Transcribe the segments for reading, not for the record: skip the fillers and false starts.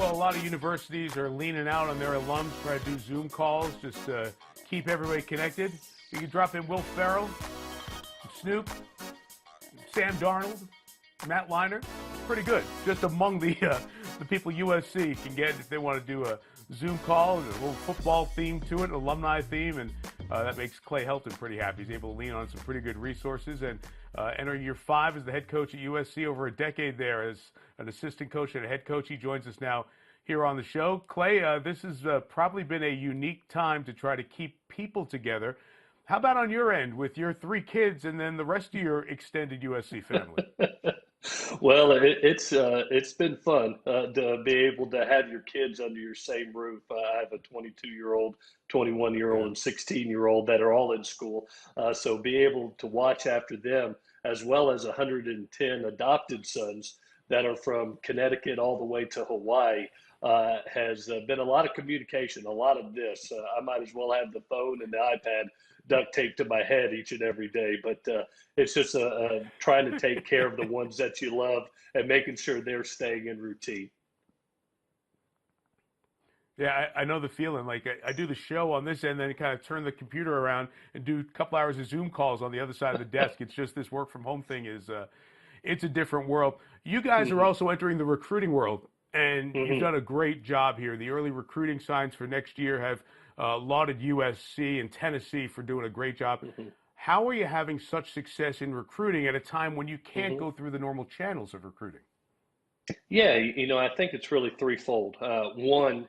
Well, a lot of universities are leaning out on their alums, try to do Zoom calls, just to keep everybody connected. You can drop in Will Ferrell, Snoop, Sam Darnold, Matt Leinart. Pretty good. Just among the people USC can get if they want to do a Zoom call, a little football theme to it, an alumni theme, and that makes Clay Helton pretty happy. He's able to lean on some pretty good resources and entering year 5 as the head coach at USC, over a decade there as an assistant coach and a head coach. He joins us now here on the show. Clay, this has probably been a unique time to try to keep people together. How about on your end with your 3 kids and then the rest of your extended USC family? Well, it's been fun to be able to have your kids under your same roof. I have a 22-year-old, 21-year-old, and 16-year-old that are all in school. So be able to watch after them, as well as 110 adopted sons that are from Connecticut all the way to Hawaii, has been a lot of communication, a lot of this. I might as well have the phone and the iPad duct taped to my head each and every day. But it's just trying to take care of the ones that you love and making sure they're staying in routine. Yeah, I know the feeling. Like I do the show on this end, then kind of turn the computer around and do a couple hours of Zoom calls on the other side of the desk. It's just this work from home thing is it's a different world. You guys are also entering the recruiting world, and you've done a great job here. The early recruiting signs for next year have lauded USC and Tennessee for doing a great job. How are you having such success in recruiting at a time when you can't go through the normal channels of recruiting? Yeah, I think it's really threefold. One,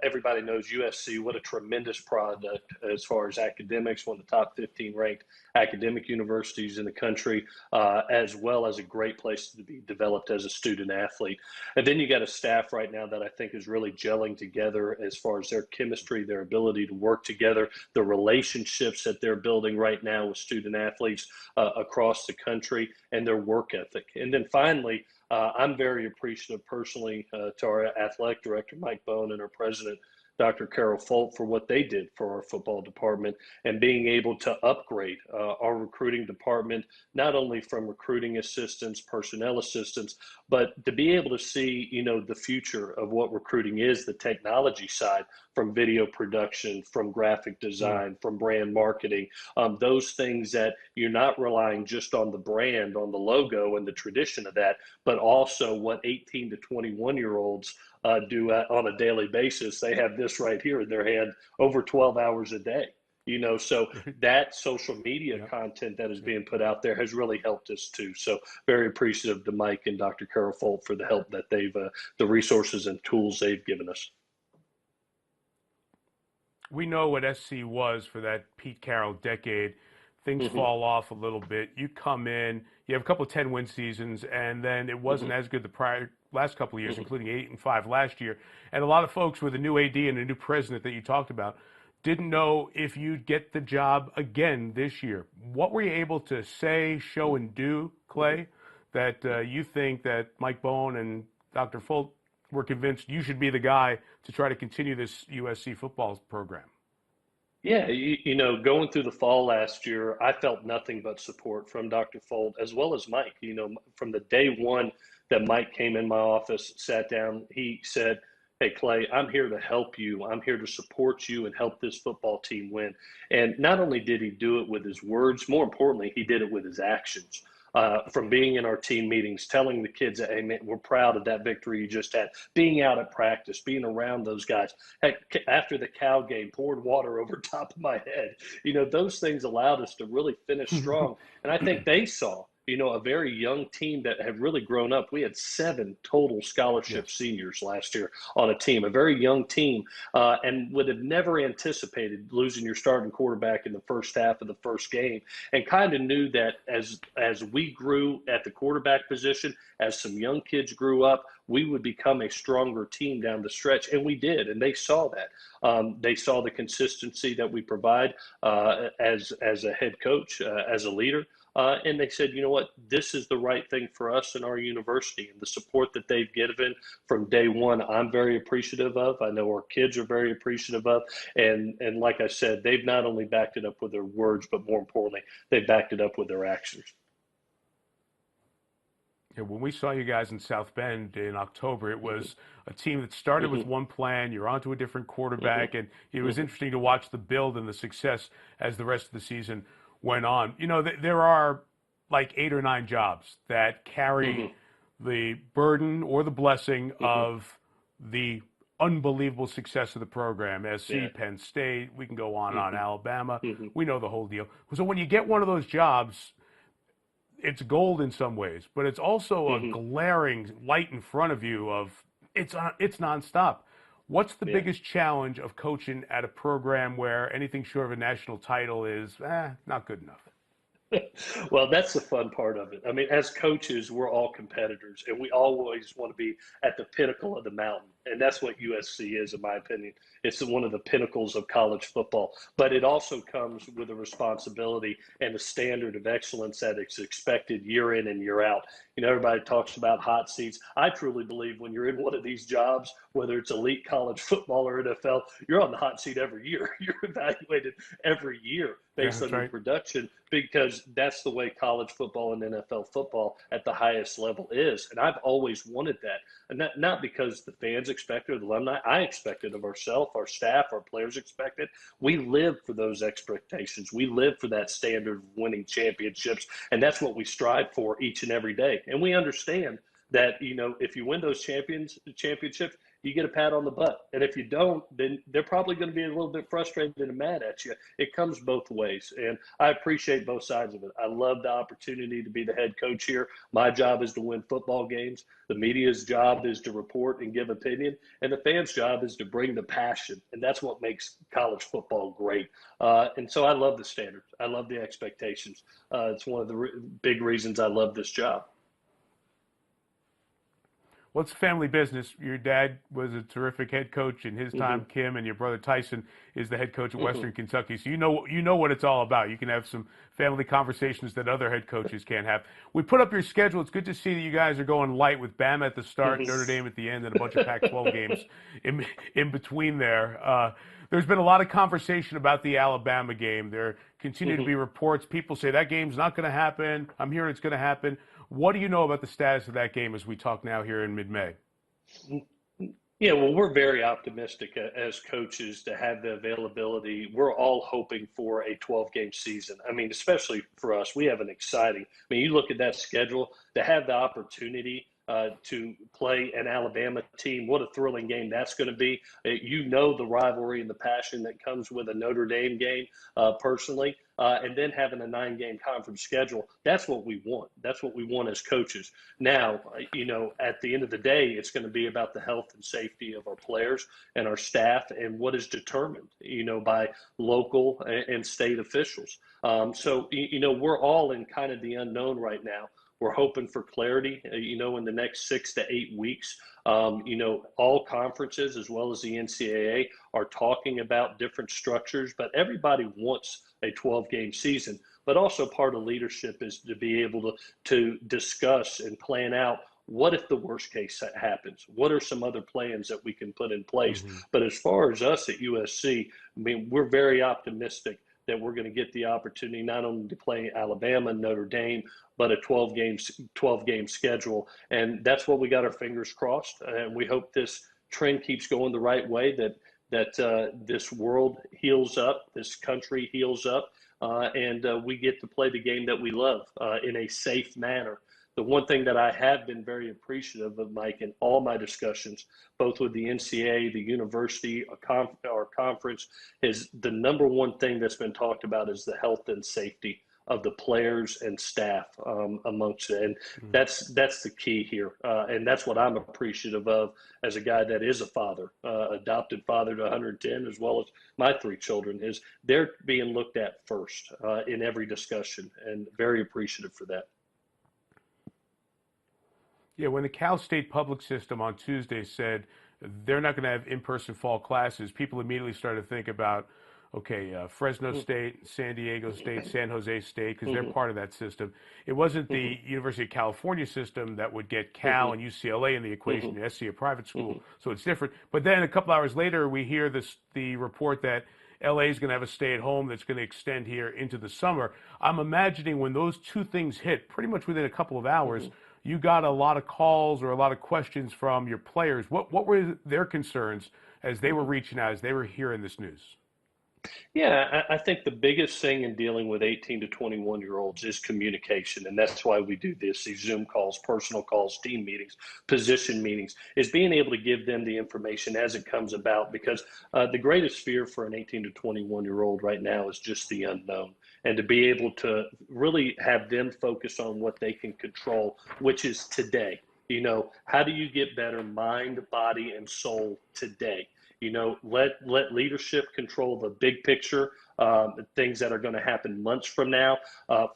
everybody knows USC, what a tremendous product as far as academics, one of the top 15 ranked academic universities in the country, as well as a great place to be developed as a student athlete. And then you got a staff right now that I think is really gelling together as far as their chemistry, their ability to work together, the relationships that they're building right now with student athletes across the country, and their work ethic. And then finally, I'm very appreciative personally to our athletic director, Mike Bone, and our president, Dr. Carol Folt, for what they did for our football department and being able to upgrade our recruiting department, not only from recruiting assistants, personnel assistants, but to be able to see, the future of what recruiting is, the technology side, from video production, from graphic design, from brand marketing, those things that you're not relying just on the brand, on the logo and the tradition of that, but also what 18 to 21-year-olds do on a daily basis. They have this right here in their hand over 12 hours a day. So that social media content that is being put out there has really helped us too. So very appreciative to Mike and Dr. Carol Folt for the help that the resources and tools they've given us. We know what SC was for that Pete Carroll decade. Things fall off a little bit. You come in, you have a couple of 10-win seasons, and then it wasn't as good the last couple of years, including 8-5 last year. And a lot of folks with a new AD and a new president that you talked about didn't know if you'd get the job again this year. What were you able to say, show, and do, Clay, that you think that Mike Bone and Dr. Folt were convinced you should be the guy to try to continue this USC football program? Yeah, going through the fall last year, I felt nothing but support from Dr. Folt as well as Mike. From the day one that Mike came in my office, sat down, he said, "Hey, Clay, I'm here to help you. I'm here to support you and help this football team win." And not only did he do it with his words, more importantly, he did it with his actions. From being in our team meetings, telling the kids that, "Hey, man, we're proud of that victory you just had," being out at practice, being around those guys. Heck, after the Cal game, poured water over top of my head. Those things allowed us to really finish strong. And I think they saw, a very young team that had really grown up. We had 7 total scholarship seniors last year on a team, a very young team, and would have never anticipated losing your starting quarterback in the first half of the first game, and kind of knew that as we grew at the quarterback position, as some young kids grew up, we would become a stronger team down the stretch, and we did, and they saw that. They saw the consistency that we provide as a head coach, as a leader. And they said, "You know what, this is the right thing for us and our university," and the support that they've given from day one, I'm very appreciative of. I know our kids are very appreciative of. And like I said, they've not only backed it up with their words, but more importantly, they've backed it up with their actions. Yeah, when we saw you guys in South Bend in October, it was a team that started with one plan. You're onto a different quarterback, and it was interesting to watch the build and the success as the rest of the season went on. You know, there are like 8 or 9 jobs that carry the burden or the blessing of the unbelievable success of the program. SC, Yeah. Penn State, we can go on and on, Alabama. Mhm. We know the whole deal. So when you get one of those jobs, it's gold in some ways, but it's also a Mhm. glaring light in front of you of it's nonstop. What's the Yeah. biggest challenge of coaching at a program where anything short of a national title is not good enough? Well, that's the fun part of it. I mean, as coaches, we're all competitors, and we always want to be at the pinnacle of the mountain. And that's what USC is, in my opinion. It's one of the pinnacles of college football. But it also comes with a responsibility and a standard of excellence that is expected year in and year out. You know, everybody talks about hot seats. I truly believe when you're in one of these jobs, whether it's elite college football or NFL, you're on the hot seat every year. You're evaluated every year Yeah, based on that's your right. production because that's the way college football and NFL football at the highest level is. And I've always wanted that. And not because the fans expect it or the alumni. I expect it of ourselves, our staff, our players expect it. We live for those expectations. We live for that standard of winning championships. And that's what we strive for each and every day. And we understand that, you know, if you win those championships, you get a pat on the butt. And if you don't, then they're probably going to be a little bit frustrated and mad at you. It comes both ways. And I appreciate both sides of it. I love the opportunity to be the head coach here. My job is to win football games. The media's job is to report and give opinion. And the fans' job is to bring the passion. And that's what makes college football great. And so I love the standards. I love the expectations. It's one of the big reasons I love this job. Well, it's family business. Your dad was a terrific head coach in his Mm-hmm. time, Kim, and your brother Tyson is the head coach at Mm-hmm. Western Kentucky. So you know what it's all about. You can have some family conversations that other head coaches can't have. We put up your schedule. It's good to see that you guys are going light with Bama at the start, Notre Dame at the end, and a bunch of Pac-12 games in between there. There's been a lot of conversation about the Alabama game. There continue to be reports. People say that game's not going to happen. I'm hearing it's going to happen. What do you know about the status of that game as we talk now here in mid-May? Yeah, well, we're very optimistic as coaches to have the availability. We're all hoping for a 12-game season. I mean, especially for us, we have an exciting. I mean, you look at that schedule to have the opportunity to play an Alabama team. What a thrilling game that's going to be. You know the rivalry and the passion that comes with a Notre Dame game personally. And then having a 9-game conference schedule, that's what we want. That's what we want as coaches. Now, you know, at the end of the day, it's going to be about the health and safety of our players and our staff and what is determined, you know, by local and state officials. So, you know, we're all in kind of the unknown right now. We're hoping for clarity, you know, in the next 6 to 8 weeks. You know, all conferences as well as the NCAA are talking about different structures, but everybody wants a 12-game season. But also part of leadership is to be able to discuss and plan out what if the worst case happens? What are some other plans that we can put in place? But as far as us at USC, I mean, we're very optimistic that we're going to get the opportunity not only to play Alabama and Notre Dame, but a 12-game schedule. And that's what we got our fingers crossed. And we hope this trend keeps going the right way, that this world heals up, this country heals up, and we get to play the game that we love in a safe manner. The one thing that I have been very appreciative of, Mike, in all my discussions, both with the NCAA, the university, our conference, is the number one thing that's been talked about is the health and safety of the players and staff amongst it. And that's the key here. And that's what I'm appreciative of as a guy that is a father, adopted father to 110, as well as my 3 children, is they're being looked at first in every discussion, and very appreciative for that. Yeah, when the Cal State public system on Tuesday said they're not going to have in-person fall classes, people immediately started to think about, okay, Fresno State, San Diego State, San Jose State, because they're part of that system. It wasn't the University of California system that would get Cal and UCLA in the equation, SC a private school, so it's different. But then a couple hours later, we hear the report that LA is going to have a stay-at-home that's going to extend here into the summer. I'm imagining when those two things hit, pretty much within a couple of hours, you got a lot of calls or a lot of questions from your players. What were their concerns as they were reaching out, as they were hearing this news? Yeah, I think the biggest thing in dealing with 18 to 21-year-olds is communication. And that's why we do this, these Zoom calls, personal calls, team meetings, position meetings, is being able to give them the information as it comes about. Because the greatest fear for an 18 to 21-year-old right now is just the unknown. And to be able to really have them focus on what they can control, which is today. You know, how do you get better mind, body, and soul today? You know, let leadership control the big picture, things that are going to happen months from now.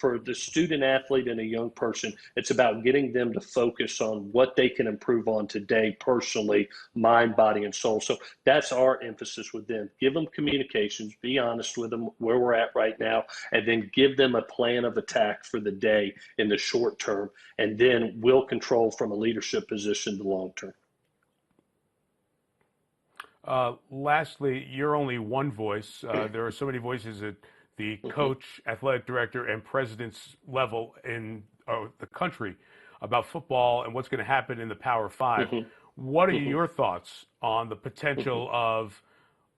For the student athlete and a young person, it's about getting them to focus on what they can improve on today personally, mind, body, and soul. So that's our emphasis with them. Give them communications, be honest with them where we're at right now, and then give them a plan of attack for the day in the short term, and then we'll control from a leadership position the long term. Lastly, you're only one voice. There are so many voices at the coach, athletic director, and president's level in the country about football and what's going to happen in the Power Five. What are your thoughts on the potential of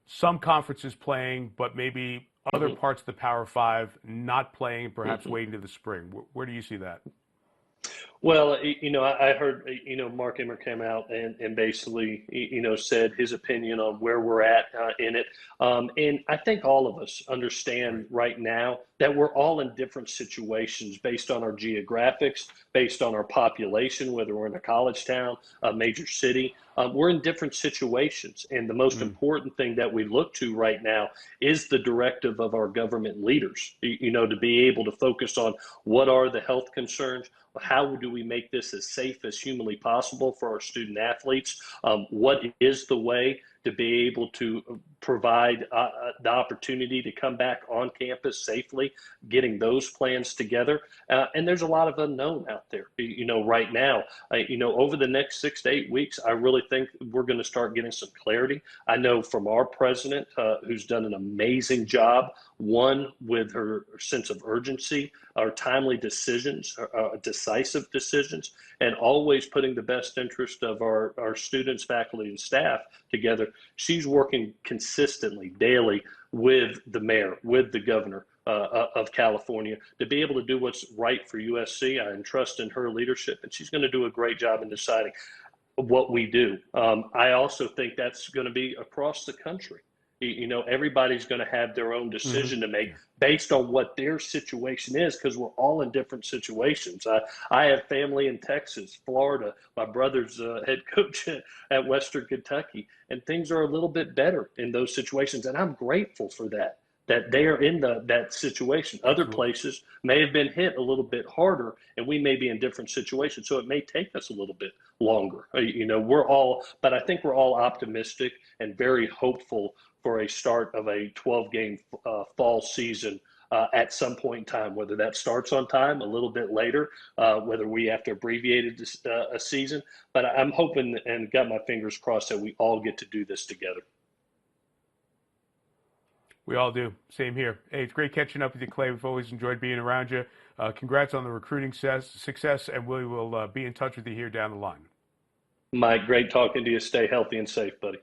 some conferences playing, but maybe other parts of the Power Five not playing, perhaps waiting to the spring? Where do you see that? Well, you know, I heard, you know, Mark Emmert came out and basically, you know, said his opinion on where we're at in it. And I think all of us understand right now that we're all in different situations based on our geographics, based on our population, whether we're in a college town, a major city. We're in different situations. And the most important thing that we look to right now is the directive of our government leaders, you know, to be able to focus on what are the health concerns. How do we make this as safe as humanly possible for our student athletes? What is the way to be able to provide the opportunity to come back on campus safely, getting those plans together? And there's a lot of unknown out there, you know, right now. You know, over the next 6 to 8 weeks, I really think we're going to start getting some clarity. I know from our president, who's done an amazing job, one, with her sense of urgency, our timely decisions, decisive decisions, and always putting the best interest of our students, faculty, and staff together. She's working consistently, daily, with the mayor, with the governor of California, to be able to do what's right for USC. I entrust in her leadership, and she's going to do a great job in deciding what we do. I also think that's going to be across the country. You know, everybody's going to have their own decision to make based on what their situation is, because we're all in different situations. I have family in Texas, Florida. My brother's head coach at Western Kentucky, and things are a little bit better in those situations, and I'm grateful for that they are in that situation. Other places may have been hit a little bit harder, and we may be in different situations, so it may take us a little bit longer. You know, but I think we're all optimistic and very hopeful for a start of a 12-game fall season at some point in time, whether that starts on time, a little bit later, whether we have to abbreviate a season. But I'm hoping and got my fingers crossed that we all get to do this together. We all do. Same here. Hey, it's great catching up with you, Clay. We've always enjoyed being around you. Congrats on the recruiting success, and we will be in touch with you here down the line. Mike, great talking to you. Stay healthy and safe, buddy.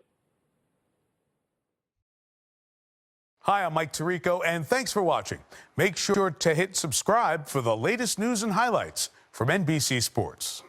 Hi, I'm Mike Tirico, and thanks for watching. Make sure to hit subscribe for the latest news and highlights from NBC Sports.